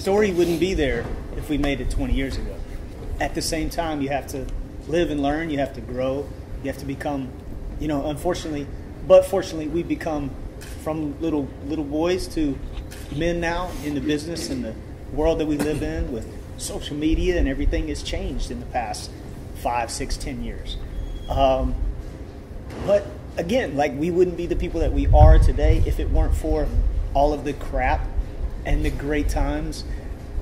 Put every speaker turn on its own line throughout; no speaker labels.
story wouldn't be there if we made it 20 years ago. At the same time, you have to live and learn. You have to grow. You have to become, you know, unfortunately, but fortunately, we become from little boys to men now in the business and the world that we live in with social media, and everything has changed in the past 5, 6, 10 years. But again, like, we wouldn't be the people that we are today if it weren't for all of the crap and the great times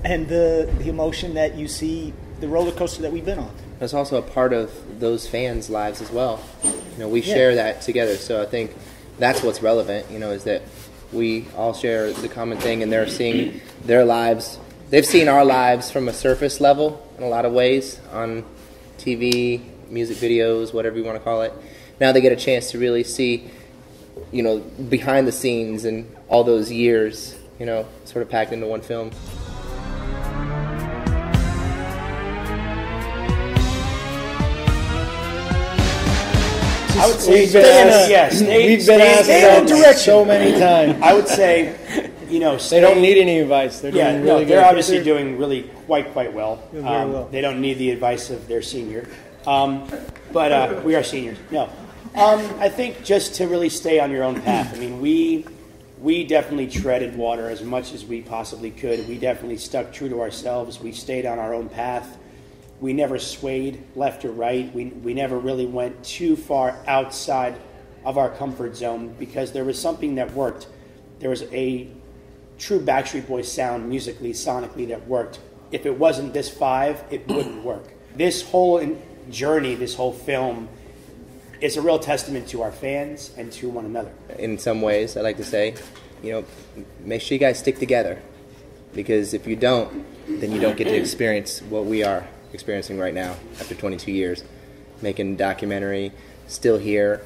and the emotion that you see, the roller coaster that we've been on.
It's also a part of those fans' lives as well. You know, we share that together. So I think that's what's relevant, you know, is that we all share the common thing, and they're seeing their lives. They've seen our lives from a surface level in a lot of ways on TV, music videos, whatever you want to call it. Now they get a chance to really see, you know, behind the scenes and all those years, you know, sort of packed into one film.
I would say
we've been asked that so many times.
I would say, you know,
they don't need any advice. They're doing really good.
They're obviously doing really quite well.
Very well.
They don't need the advice of their senior, but we are seniors. No, I think just to really stay on your own path. I mean, we definitely treaded water as much as we possibly could. We definitely stuck true to ourselves. We stayed on our own path. We never swayed left or right. We never really went too far outside of our comfort zone because there was something that worked. There was a true Backstreet Boys sound musically, sonically that worked. If it wasn't this 5, it wouldn't work. This whole journey, this whole film, is a real testament to our fans and to one another.
In some ways, I like to say, you know, make sure you guys stick together, because if you don't, then you don't get to experience what we are experiencing right now after 22 years, making a documentary, still here.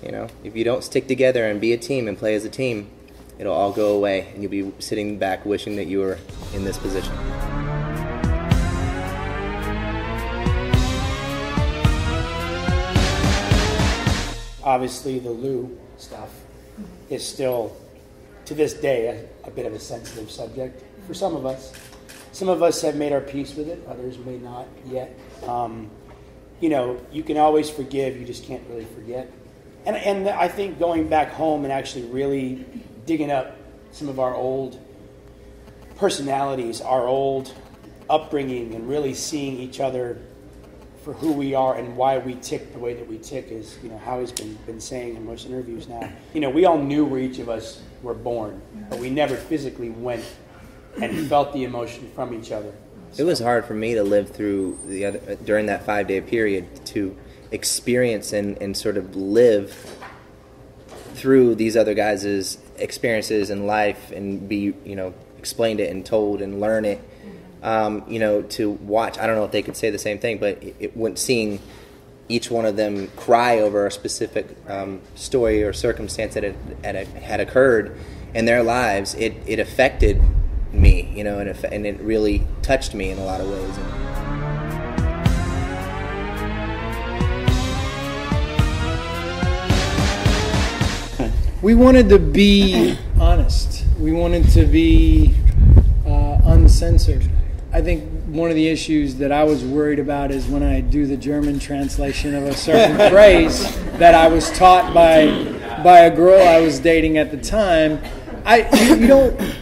You know, if you don't stick together and be a team and play as a team, it'll all go away, and you'll be sitting back wishing that you were in this position.
Obviously, the Lou stuff is still, to this day, a bit of a sensitive subject for some of us. Some of us have made our peace with it, others may not yet. You know, you can always forgive, you just can't really forget. And I think going back home and actually really digging up some of our old personalities, our old upbringing, and really seeing each other for who we are and why we tick the way that we tick, is, you know, Howie's been saying in most interviews now. You know, we all knew where each of us were born, but we never physically went and felt the emotion from each other.
It was hard for me to live through during that 5-day period, to experience and sort of live through these other guys' experiences in life and be, you know, explained it and told and learn it. You know, to watch, I don't know if they could say the same thing, but when seeing each one of them cry over a specific story or circumstance that had occurred in their lives, it affected me, you know, and it really touched me in a lot of ways.
We wanted to be honest. We wanted to be uncensored. I think one of the issues that I was worried about is when I do the German translation of a certain phrase that I was taught by a girl I was dating at the time. You don't.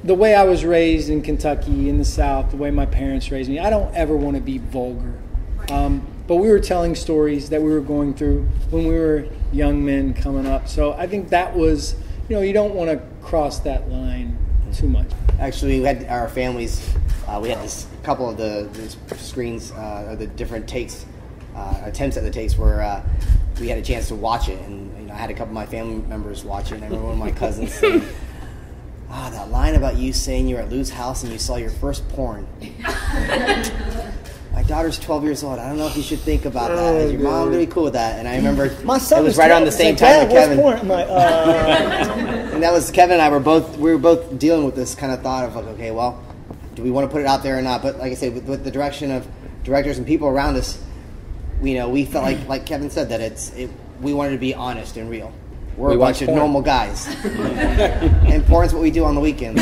The way I was raised in Kentucky, in the South, the way my parents raised me, I don't ever want to be vulgar. But we were telling stories that we were going through when we were young men coming up. So I think that was, you know, you don't want to cross that line too much.
Actually, we had our families, we had this couple of the screens, or the different takes, attempts at the takes where we had a chance to watch it. And, you know, I had a couple of my family members watch it, and I remember one of my cousins saying, that line about you saying you were at Lou's house and you saw your first porn. My daughter's 12 years old. I don't know if you should think about that. Is your mom really cool with that? And I remember
My son
it was right around the same time with Kevin.
Porn? I'm like,
And that was Kevin and I were both dealing with this kind of thought of like, okay, well, do we want to put it out there or not? But like I said, with the direction of directors and people around us, you know, we felt like Kevin said, that we wanted to be honest and real. We're a bunch of normal guys. And porn's what we do on the weekends.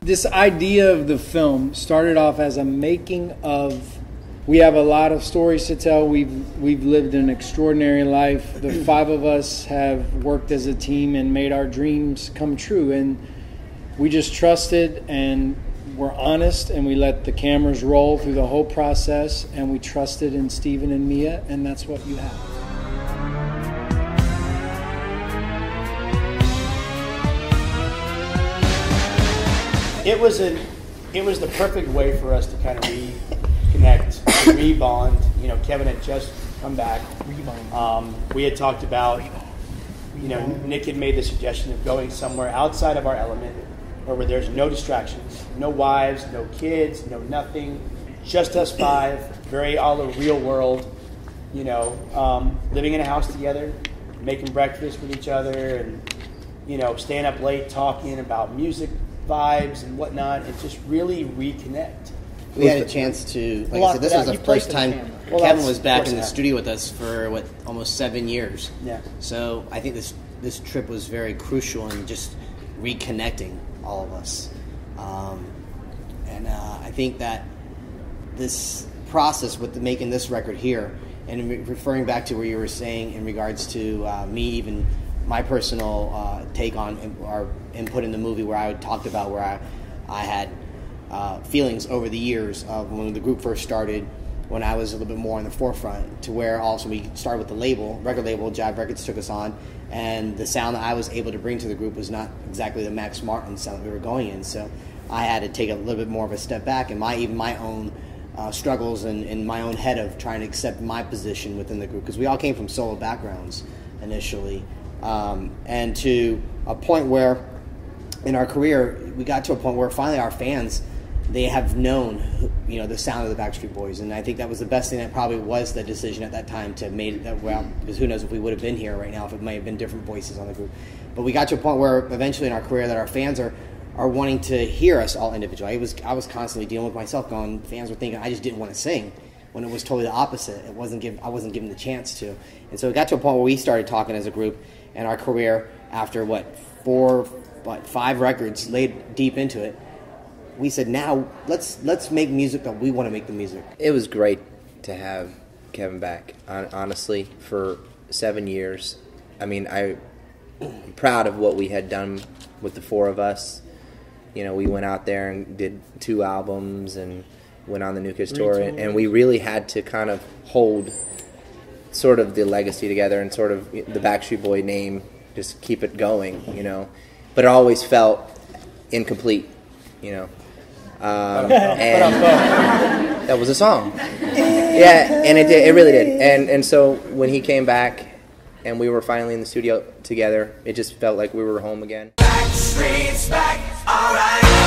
this idea of the film started off as a making of. We have a lot of stories to tell. We've lived an extraordinary life. The 5 of us have worked as a team and made our dreams come true. And we just trusted and were honest, and we let the cameras roll through the whole process, and we trusted in Steven and Mia, and that's what you have.
It was the perfect way for us to kind of reconnect, rebond. You know, Kevin had just come back. We had talked about, you know, Nick had made the suggestion of going somewhere outside of our element, where there's no distractions, no wives, no kids, no nothing, just us 5, very all the real world, you know, living in a house together, making breakfast with each other, and, you know, staying up late talking about music vibes and whatnot, and just really reconnect.
We had a chance to, like I said, this was the first time Kevin was back in the studio with us for, almost 7 years.
Yeah.
So I think this trip was very crucial in just reconnecting all of us. And I think that this process with making this record here, and referring back to where you were saying in regards to me, even my personal take on our input in the movie, where I talked about where I had feelings over the years of when the group first started, when I was a little bit more on the forefront, to where also we started with the record label, Jive Records took us on, and the sound that I was able to bring to the group was not exactly the Max Martin sound that we were going in. So I had to take a little bit more of a step back, and my own struggles and in my own head of trying to accept my position within the group, because we all came from solo backgrounds initially, and to a point where in our career we got to a point where finally our fans, they have known, you know, the sound of the Backstreet Boys, and I think that was the best thing. That probably was the decision at that time to made it that well, because who knows if we would have been here right now if it might have been different voices on the group. But we got to a point where eventually in our career that our fans are wanting to hear us all individually. I was constantly dealing with myself, going, fans were thinking I just didn't want to sing, when it was totally the opposite. I wasn't given the chance to, and so it got to a point where we started talking as a group, and our career after 5 records laid deep into it. We said, now let's make music that we want to make the music.
It was great to have Kevin back, honestly, for 7 years. I mean, I'm proud of what we had done with the 4 of us. You know, we went out there and did 2 albums and went on the New Kids tour, and we really had to kind of hold sort of the legacy together and sort of the Backstreet Boy name, just keep it going, you know. But it always felt incomplete, you know. And that was a song. Yeah, and it really did. And so when he came back and we were finally in the studio together, it just felt like we were home again.
Backstreet's back, all right.